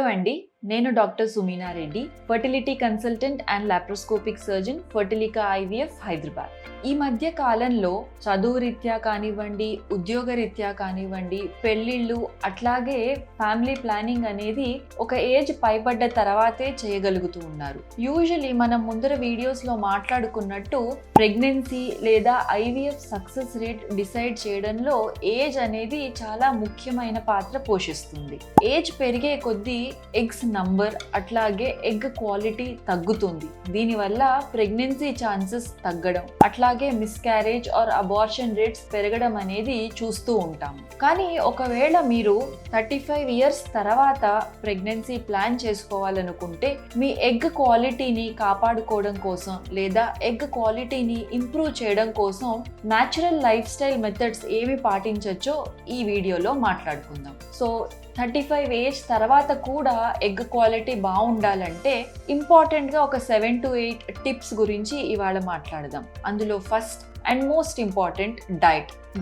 Hello అండి, నేను doctor Sumeena Reddy, fertility consultant and laparoscopic surgeon, Fertilica IVF, Hyderabad. ఈ మధ్య కాలంలో చదువు రీత్యా కానివ్వండి, ఉద్యోగ రీత్యా కానివ్వండి, పెళ్ళిళ్ళు అట్లాగే ఫ్యామిలీ ప్లానింగ్ అనేది ఒక ఏజ్ పైబడ్డ తర్వాతే చేయగలుగుతూ ఉన్నారు. యూజువలీ మనం ముందర వీడియోస్లో మాట్లాడుకున్నట్టు ప్రెగ్నెన్సీ లేదా ఐవీఎఫ్ సక్సెస్ రేట్ డిసైడ్ చేయడంలో ఏజ్ అనేది చాలా ముఖ్యమైన పాత్ర పోషిస్తుంది. ఏజ్ పెరిగే కొద్దీ ఎగ్స్ నంబర్ అట్లాగే ఎగ్ క్వాలిటీ తగ్గుతుంది. దీనివల్ల ప్రెగ్నెన్సీ ఛాన్సెస్ తగ్గడం, అట్లాగే మిస్క్యారేజ్ ఆర్ అబార్షన్ రేట్స్ పెరగడం అనేది చూస్తూ ఉంటాం. కానీ ఒకవేళ మీరు 35 ఇయర్స్ తర్వాత ప్రెగ్నెన్సీ ప్లాన్ చేసుకోవాలనుకుంటే మీ ఎగ్ క్వాలిటీని కాపాడుకోవడం కోసం లేదా ఎగ్ క్వాలిటీని ఇంప్రూవ్ చేయడం కోసం న్యాచురల్ లైఫ్ స్టైల్ మెథడ్స్ ఏమి పాటించవచ్చో ఈ వీడియోలో మాట్లాడుకుందాం. సో 35 ఏజ్ తర్వాత కూడా ఎగ్ క్వాలిటీ బాగుండాలంటే ఇంపార్టెంట్గా ఒక 7 to 8 టిప్స్ గురించి ఇవాళ మాట్లాడదాం. అందులో first and most important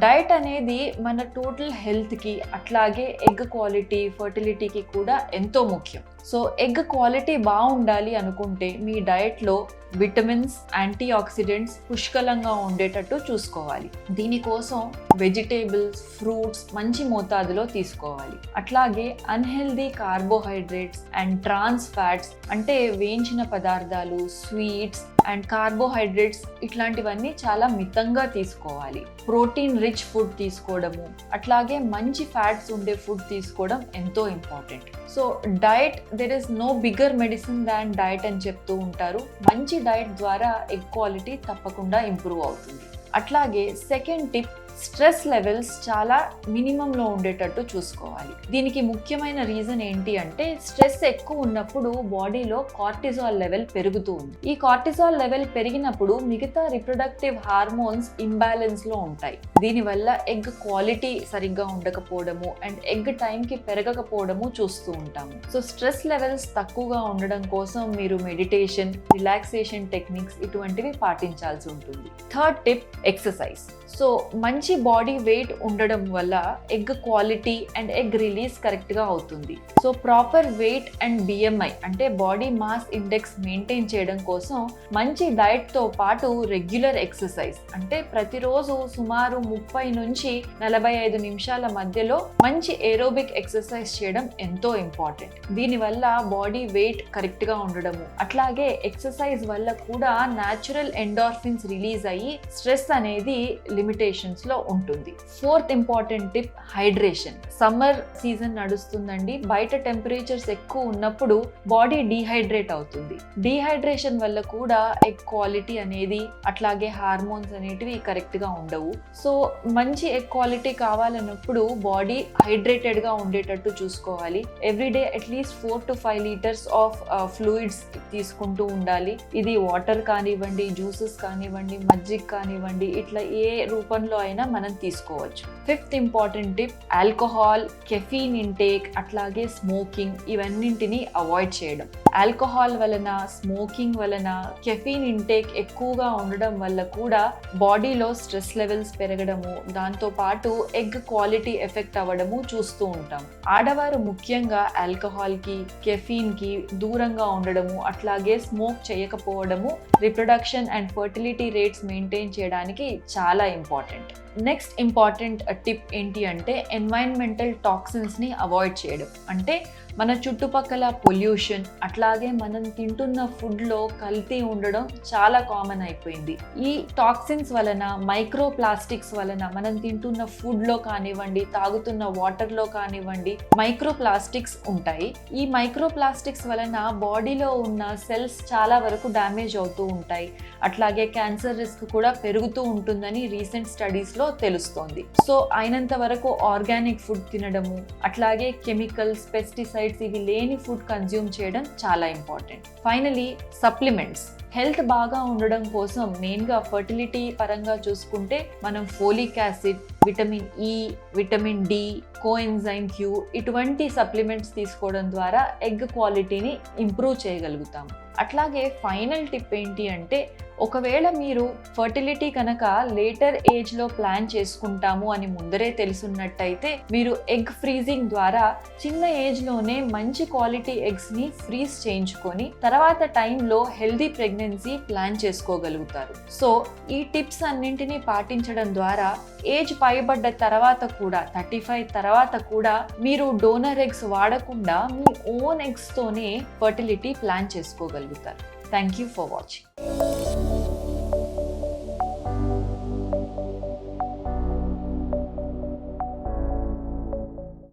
diet అనేది మన టోటల్ హెల్త్కి అట్లాగే ఎగ్ క్వాలిటీ, ఫర్టిలిటీకి కూడా ఎంతో ముఖ్యం. సో ఎగ్ క్వాలిటీ బాగుండాలి అనుకుంటే మీ డైట్లో విటమిన్స్, యాంటీ ఆక్సిడెంట్స్ పుష్కలంగా ఉండేటట్టు చూసుకోవాలి. దీనికోసం వెజిటేబుల్స్, ఫ్రూట్స్ మంచి మోతాదులో తీసుకోవాలి. అట్లాగే unhealthy carbohydrates and trans fats అంటే వేయించిన పదార్థాలు, స్వీట్స్ అండ్ కార్బోహైడ్రేట్స్ ఇట్లాంటివన్నీ చాలా మితంగా తీసుకోవాలి. ప్రోటీన్ రిచ్ ఫుడ్ తీసుకోవడము, అట్లాగే మంచి ఫ్యాట్స్ ఉండే ఫుడ్ తీసుకోవడం ఎంతో important. So diet, there is no bigger medicine than diet అని చెప్తూ ఉంటారు. మంచి డైట్ ద్వారా ఎగ్ క్వాలిటీ తప్పకుండా ఇంప్రూవ్ అవుతుంది. అట్లాగే సెకండ్ టిప్, స్ట్రెస్ లెవెల్స్ చాలా మినిమంలో ఉండేటట్టు చూసుకోవాలి. దీనికి ముఖ్యమైన రీజన్ ఏంటి అంటే స్ట్రెస్ ఎక్కువ ఉన్నప్పుడు బాడీలో కార్టిజాల్ లెవెల్ పెరుగుతూ ఉంది. ఈ కార్టిజాల్ లెవెల్ పెరిగినప్పుడు మిగతా రిప్రొడక్టివ్ హార్మోన్స్ ఇంబ్యాలెన్స్లో ఉంటాయి. దీనివల్ల ఎగ్ క్వాలిటీ సరిగ్గా ఉండకపోవడము అండ్ ఎగ్ టైంకి పెరగకపోవడము చూస్తూ ఉంటాము. సో స్ట్రెస్ లెవెల్స్ తక్కువగా ఉండడం కోసం మీరు మెడిటేషన్, రిలాక్సేషన్ టెక్నిక్స్ ఇటువంటివి పాటించాల్సి ఉంటుంది. Third tip, exercise. సో మంచి బాడీ వెయిట్ ఉండడం వల్ల egg quality and egg release కరెక్ట్గా అవుతుంది. So proper weight and BMI అంటే బాడీ మాస్ ఇండెక్స్ మెయింటైన్ చేయడం కోసం మంచి డైట్తో పాటు రెగ్యులర్ ఎక్సర్సైజ్ అంటే ప్రతిరోజు సుమారు 30 నుంచి 45 నిమిషాల మధ్యలో మంచి ఏరోబిక్ ఎక్సర్సైజ్ చేయడం ఎంతో ఇంపార్టెంట్. దీనివల్ల బాడీ వెయిట్ కరెక్ట్గా ఉండడము, అట్లాగే ఎక్సర్సైజ్ వల్ల కూడా న్యాచురల్ ఎండార్ఫిన్స్ రిలీజ్ అయ్యి స్ట్రెస్ అనేది లిమిటేషన్స్ లో ఉంటుంది. Fourth important tip, hydration. Summer season నడుస్తుందండి. బయట టెంపరేచర్స్ ఎక్కువ ఉన్నప్పుడు బాడీ డీహైడ్రేట్ అవుతుంది. డీహైడ్రేషన్ వల్ల కూడా ఎగ్ క్వాలిటీ అనేది అట్లాగే హార్మోన్స్ అనేటివి కరెక్ట్ గా ఉండవు. సో మంచి ఎగ్ క్వాలిటీ కావాలన్నప్పుడు బాడీ హైడ్రేటెడ్ గా ఉండేటట్టు చూసుకోవాలి. Everyday at least 4 to 5 litres of fluids తీసుకుంటూ ఉండాలి. ఇది వాటర్ కానివ్వండి, జ్యూసెస్ కానివ్వండి, మజ్జిగ కానివ్వండి, ఇట్లా ఏ రూపంలో అయినా మనం తీసుకోవచ్చు. Fifth important tip, alcohol, caffeine intake అట్లాగే స్మోకింగ్ ఇవన్నింటినీ అవాయిడ్ చేయడం. ఆల్కహాల్ వలన, స్మోకింగ్ వలన, కెఫీన్ ఇంటేక్ ఎక్కువగా ఉండడం వల్ల కూడా బాడీలో స్ట్రెస్ లెవెల్స్ పెరగడము, దాంతో పాటు ఎగ్ క్వాలిటీ ఎఫెక్ట్ అవ్వడము చూస్తూ ఉంటాం. ఆడవారు ముఖ్యంగా ఆల్కహాల్కి, కెఫీన్కి దూరంగా ఉండడము, అట్లాగే స్మోక్ చేయకపోవడము reproduction and fertility rates maintain చేయడానికి చాలా ఇంపార్టెంట్. నెక్స్ట్ ఇంపార్టెంట్ టిప్ ఏంటి అంటే ఎన్వైరన్మెంటల్ టాక్సిన్స్ని అవాయిడ్ చేయడం. అంటే మన చుట్టుపక్కల పొల్యూషన్, అట్లాగే మనం తింటున్న ఫుడ్లో కల్తీ ఉండడం చాలా కామన్ అయిపోయింది. ఈ టాక్సిన్స్ వలన, మైక్రో ప్లాస్టిక్స్ వలన మనం తింటున్న ఫుడ్లో కానివ్వండి, తాగుతున్న వాటర్లో కానివ్వండి మైక్రో ప్లాస్టిక్స్ ఉంటాయి. ఈ మైక్రో ప్లాస్టిక్స్ వలన బాడీలో ఉన్న సెల్స్ చాలా వరకు డ్యామేజ్ అవుతూ ఉంటాయి. అట్లాగే క్యాన్సర్ రిస్క్ కూడా పెరుగుతూ ఉంటుందని రీసెంట్ స్టడీస్లో తెలుస్తోంది. సో అయినంత వరకు ఆర్గానిక్ ఫుడ్ తినడము, అట్లాగే కెమికల్స్, పెస్టిసైడ్స్ ఇవి లేని ఫుడ్ కన్జ్యూమ్ చేయడం చాలా ఇంపార్టెంట్. Finally supplements. హెల్త్ బాగా ఉండడం కోసం మెయిన్గా ఫర్టిలిటీ పరంగా చూసుకుంటే మనం folic acid, vitamin E, vitamin D, coenzyme Q ఇటువంటి సప్లిమెంట్స్ తీసుకోవడం ద్వారా ఎగ్ క్వాలిటీని ఇంప్రూవ్ చేయగలుగుతాం. అట్లాగే ఫైనల్ టిప్ ఏంటి అంటే ఒకవేళ మీరు ఫర్టిలిటీ కనుక లేటర్ ఏజ్లో ప్లాన్ చేసుకుంటాము అని ముందరే తెలుసున్నట్టయితే మీరు ఎగ్ ఫ్రీజింగ్ ద్వారా చిన్న ఏజ్లోనే మంచి క్వాలిటీ ఎగ్స్ని ఫ్రీజ్ చేయించుకొని తర్వాత టైంలో హెల్దీ ప్రెగ్నెన్సీ ప్లాన్ చేసుకోగలుగుతారు. సో ఈ టిప్స్ అన్నింటినీ పాటించడం ద్వారా ఏజ్ పైబడ్డ తర్వాత కూడా 35 తర్వాత కూడా మీరు డోనర్ ఎగ్స్ వాడకుండా మీ ఓన్ ఎగ్స్తోనే ఫర్టిలిటీ ప్లాన్ చేసుకోగలుగుతారు. Thank you for watching.